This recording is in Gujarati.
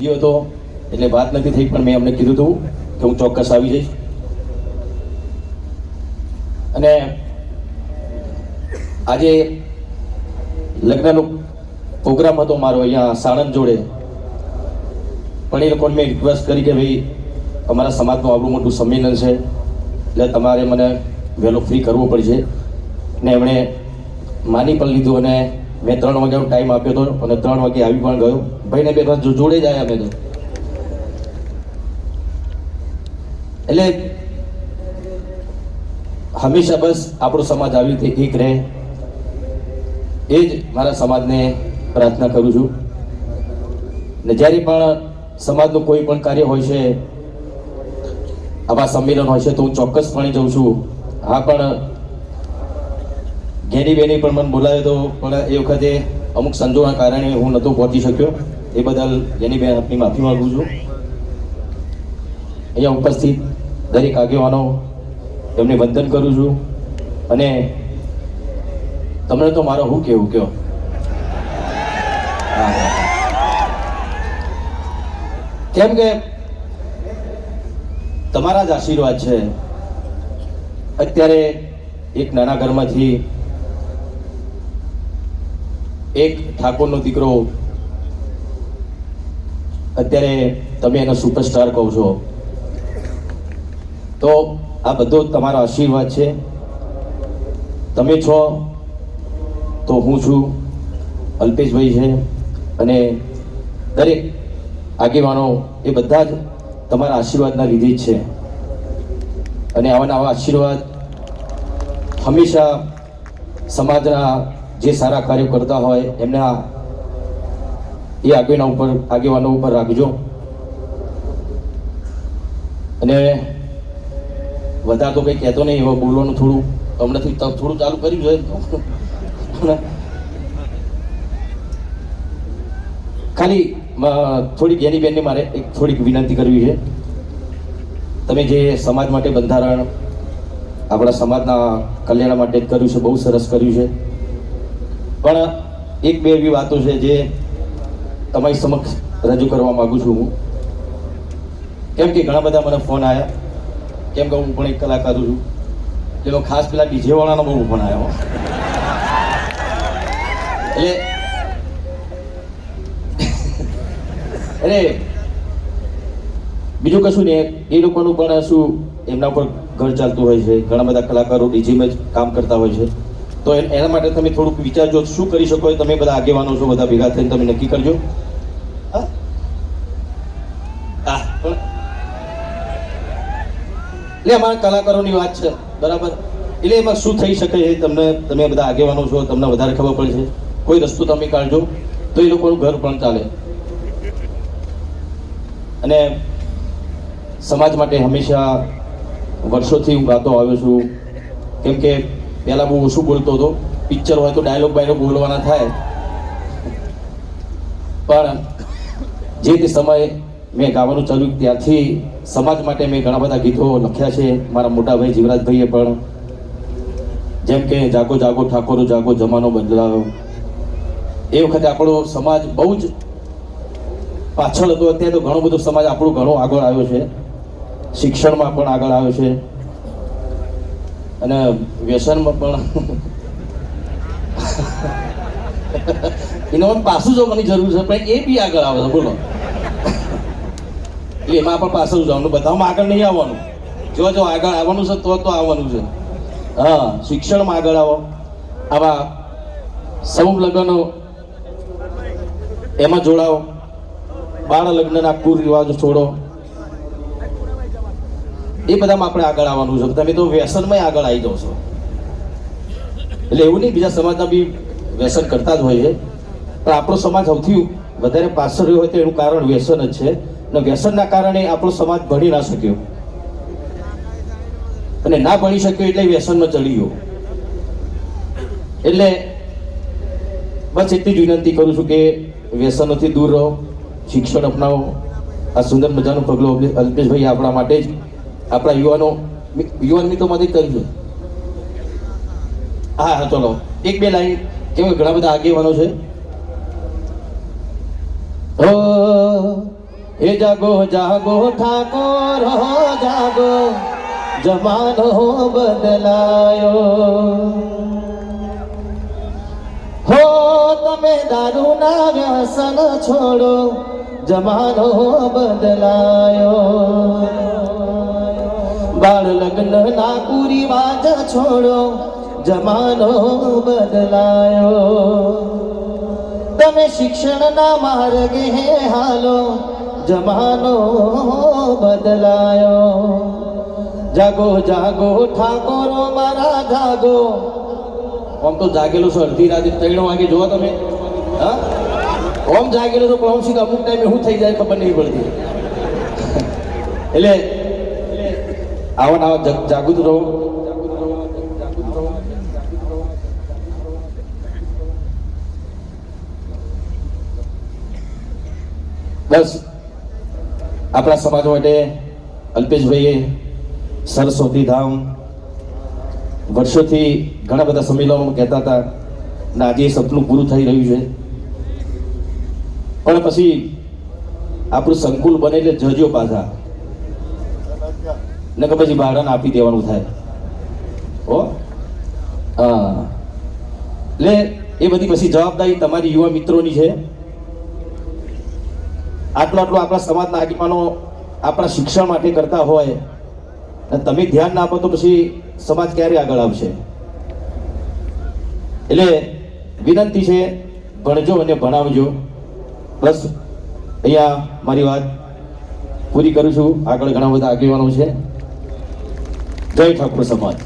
ગયો હતો એટલે વાત નથી થઈ, પણ મેં અમને કીધું હતું કે હું ચોક્કસ આવી જઈશ. અને આજે લગ્નનો પ્રોગ્રામ હતો મારો અહીંયા સાણંદ જોડે, પણ એ લોકોને મેં રિક્વેસ્ટ કરી કે ભાઈ અમારા સમાજનું આવડું મોટું સંમેલન છે એટલે તમારે મને વહેલો ફ્રી કરવો પડશે. ને એમણે માની પણ લીધું અને મેં 3 વાગ્યાનો ટાઈમ આપ્યો હતો અને 3 વાગે આવી પણ ગયો. ભાઈને બે જોડે જ આવ્યા મેં તો. એટલે હંમેશા બસ આપણો સમાજ આવી રીતે એક રહે એ જ મારા સમાજને પ્રાર્થના કરું છું. ને જ્યારે પણ સમાજનું કોઈ પણ કાર્ય હોય છે, આવા સંમેલન હોય છે, તો હું ચોક્કસપણે જઉં છું. હા, પણ ઘેરી બેની પણ મને બોલાવ્યો હતો, પણ એ વખતે અમુક સંજોગોના કારણે હું નહોતો પહોંચી શક્યો. એ બદલ જેની બેન આપની માફી માંગુ છું. અહીંયા ઉપસ્થિત દરેક આગેવાનો એમને વંદન કરું છું. અને તમને તો મારો શું કહેવું કયો, કેમ કે તમારા જ આશીર્વાદ છે. અત્યારે એક નાના ઘરમાંથી એક ઠાકોરનો દીકરો, અત્યારે તમે એનો સુપરસ્ટાર કહો છો, તો આ બધો તમારો આશીર્વાદ છે. તમે છો તો હું છું, અલ્પેશભાઈ છે અને દરેક આગેવાનો એ બધા જ તમારા આશીર્વાદના લીધે જ છે. અને આવા આશીર્વાદ હંમેશા સમાજના જે સારા કાર્યો કરતા હોય એમના એ આગેવાનો ઉપર રાખજો. અને વધારે તો કંઈ કહેતો નહીં, એવા બોલવાનું થોડું હમણાંથી થોડું ચાલુ કર્યું છે. ખાલી થોડીક એની બેનને મારે એક થોડીક વિનંતી કરવી છે. તમે જે સમાજ માટે બંધારણ આપણા સમાજના કલ્યાણ માટે કર્યું છે, બહુ સરસ કર્યું છે. પણ એક બે એવી વાતો છે જે તમારી સમક્ષ રજૂ કરવા માગું છું હું. કેમ કે ઘણા બધા મને ફોન આવ્યા, કેમ કે હું પણ એક કલાકાર છું, એટલે ખાસ પેલા ડીજે વાળાનો બહુ ફોન આવ્યો. એટલે બીજું કશું નહીં, એ લોકોનું પણ શું એમના ઉપર ઘર ચાલતું હોય છે. ઘણા બધા કલાકારો ડીજીમાં જ કામ કરતા હોય છે. તો એના માટે તમે થોડુંક વિચારજો શું કરી શકો. તમે બધા આગેવાનો છો, બધા ભેગા થઈને તમે નક્કી કરજો. એટલે અમારા કલાકારોની વાત છે, બરાબર. એટલે એમાં શું થઈ શકે છે તમે બધા આગેવાનો છો, તમને વધારે ખબર પડે છે. કોઈ રસ્તો તમે કાઢજો તો એ લોકોનું ઘર પણ ચાલે. અને સમાજ માટે હંમેશા વર્ષોથી હું ગાતો આવ્યો છું. કેમ કે પહેલાં બહુ ઓછું બોલતો હતો. પિક્ચર હોય તો ડાયલોગ બોલવાના થાય, પણ જે તે સમયે મેં ગાવાનું ચાલ્યું ત્યારથી સમાજ માટે મેં ઘણા બધા ગીતો લખ્યા છે. મારા મોટા ભાઈ જીવરાજભાઈએ પણ, જેમ કે જાગો જાગો ઠાકોરો જાગો જમાનો બદલાયો. એ વખતે આપણો સમાજ બહુ જ પાછળ હતો. અત્યારે તો ઘણો બધો સમાજ આપણો ઘણો આગળ આવ્યો છે. શિક્ષણમાં પણ આગળ આવ્યો છે અને વ્યસનમાં પણ. એનો પાછું જવાની જરૂર છે, પણ એ બી આગળ આવે છે. બોલો, એટલે એમાં પણ પાછળ જવાનું, બધામાં આગળ નહીં આવવાનું. જો આગળ આવવાનું છે તો આવવાનું છે. હા, શિક્ષણમાં આગળ આવો. આવા સમૂહ લગ્નો એમાં જોડાઓ. બાળ લગ્નના કુરિવાજો છોડો. એ બધામાં આપણે આગળ આવવાનું છે. તમે તો વ્યસનમાં આગળ આવી જાઓ છો. એટલે એવું નહીં, બીજા સમાજના બી વ્યસન કરતા જ હોય છે, પણ આપણો સમાજ સૌથી વધારે પાછળ રહ્યો હોય તો એનું કારણ વ્યસન જ છે. અને વ્યસનના કારણે આપણો સમાજ ભણી ના શક્યો, અને ના ભણી શક્યો એટલે વ્યસનમાં ચડી ગયો. એટલે બસ એટલી જ વિનંતી કરું છું કે વ્યસનોથી દૂર રહો, શિક્ષણ અપનાવો. આ સુંદર મજાનું પગલું અલ્પેશભાઈ આપણા માટે જ, આપણા યુવાન મિત્રો માટે કર્યું છે. હા, ચલો એક બે લાઈન, કેમ કે ઘણા બધા આગેવાનો છે. એ જાગો જાગો ઠાકોર હો જાગો, જમાનો બદલાયો. હો તમે દારૂના વ્યસન છોડો, જમાનો બદલાયો. બાળ લગ્ન ના કુરિવાજ છોડો, જમાનો બદલાયો. તમે શિક્ષણના માર્ગે હાલો, જમાનો બદલાયો. જાગો જાગો ઠાકોરો મારા જાગો. આમ તો જાગેલો છો અડધી રાતે 3 વાગે જોવા તમે, હા ઓમ જાગેલો તો પણ સીધા અમુક ટાઈમે શું થઈ જાય ખબર નહીં પડતી. એટલે આવા ને આવા જાગૃત રહો. બસ આપણા સમાજ માટે અલ્પેશભાઈએ સરસ્વતી ધામ વર્ષોથી ઘણા બધા સંમેલનો કહેતા હતા ને આજે સપનું પૂરું થઈ રહ્યું છે. પણ પછી આપણું સંકુલ બને એટલે જજો પાછા, ને કે પછી ભાડાને આપી દેવાનું થાય. હો હા, એટલે એ બધી પછી જવાબદારી તમારી યુવા મિત્રોની છે. આટલું આપણા સમાજના આગેવાનો આપણા શિક્ષણ માટે કરતા હોય અને તમે ધ્યાન ના આપો તો પછી સમાજ ક્યારે આગળ આવશે? એટલે વિનંતી છે, ભણજો અને ભણાવજો. બસ અહીંયા મારી વાત પૂરી કરું છું. આગળ ઘણા બધા આગેવાનો છે. જય ઠાકોર સમાજ.